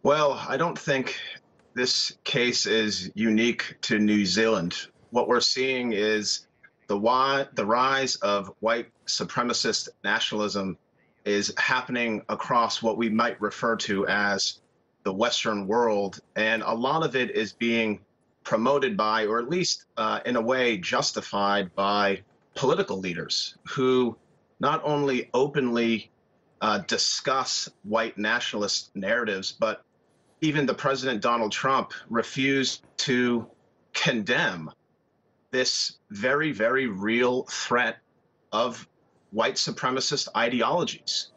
Well, I don't think this case is unique to New Zealand. What we're seeing is the rise of white supremacist nationalism is happening across what we might refer to as the Western world. And a lot of it is being promoted by, or at least in a way justified by, political leaders who not only openly discuss white nationalist narratives, but even the President Donald Trump refused to condemn this very, very real threat of white supremacist ideologies.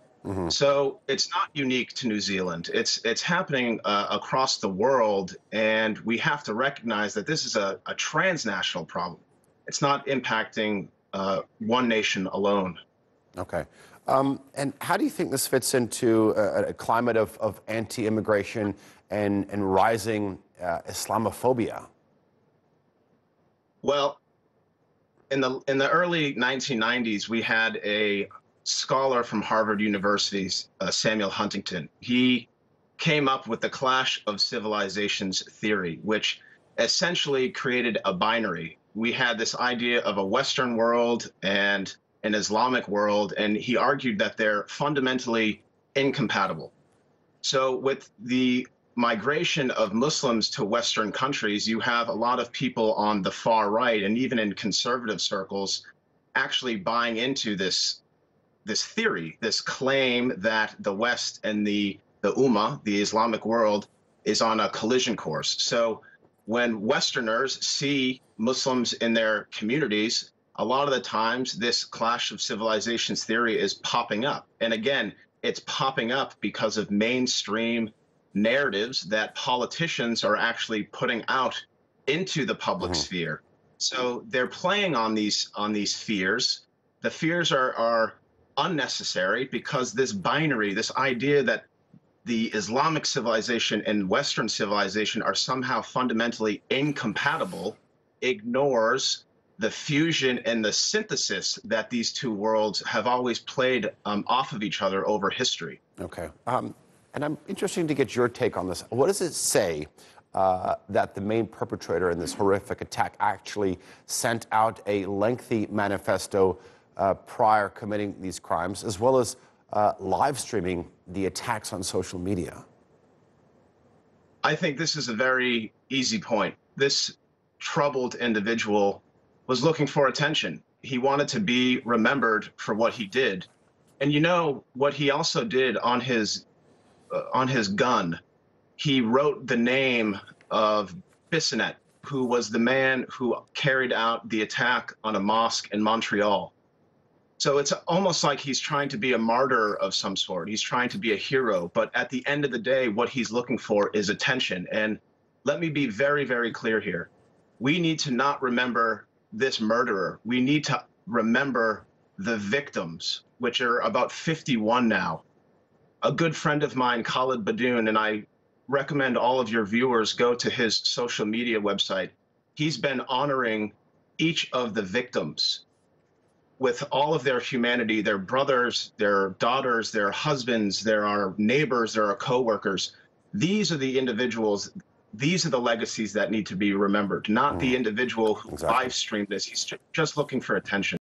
So it's not unique to New Zealand. It's happening across the world, and we have to recognize that this is a transnational problem. It's not impacting one nation alone. Okay. And how do you think this fits into a climate of anti-immigration and rising Islamophobia? Well, in the early 1990s, we had a scholar from Harvard University, Samuel Huntington. He came up with the clash of civilizations theory, which essentially created a binary. We had this idea of a Western world and an Islamic world, and he argued that they're fundamentally incompatible. So with the migration of Muslims to Western countries, you have a lot of people on the far right, and even in conservative circles, actually buying into this theory, this claim that the West and the Ummah, the Islamic world, is on a collision course. So when Westerners see Muslims in their communities, a lot of the times this clash of civilizations theory is popping up. And again, it's popping up because of mainstream narratives that politicians are actually putting out into the public sphere. So they're playing on these fears. The fears are unnecessary because this binary, this idea that the Islamic civilization and Western civilization are somehow fundamentally incompatible, ignores the fusion and the synthesis that these two worlds have always played off of each other over history. Okay. And I'm interested to get your take on this. What does it say that the main perpetrator in this horrific attack actually sent out a lengthy manifesto prior committing these crimes, as well as live streaming the attacks on social media? I think this is a very easy point. This troubled individual was looking for attention. He wanted to be remembered for what he did. And you know what he also did on his gun? He wrote the name of Bissonnette, who was the man who carried out the attack on a mosque in Montreal. So it's almost like he's trying to be a martyr of some sort. He's trying to be a hero. But at the end of the day, what he's looking for is attention. And let me be very, very clear here. We need to not remember this murderer. We need to remember the victims, which are about 51 now. A good friend of mine, Khalid Badoon, and I recommend all of your viewers go to his social media website. He's been honoring each of the victims with all of their humanity, their brothers, their daughters, their husbands, there are neighbors, there are coworkers. These are the individuals, these are the legacies that need to be remembered, not the individual who live streamed this. He's just looking for attention.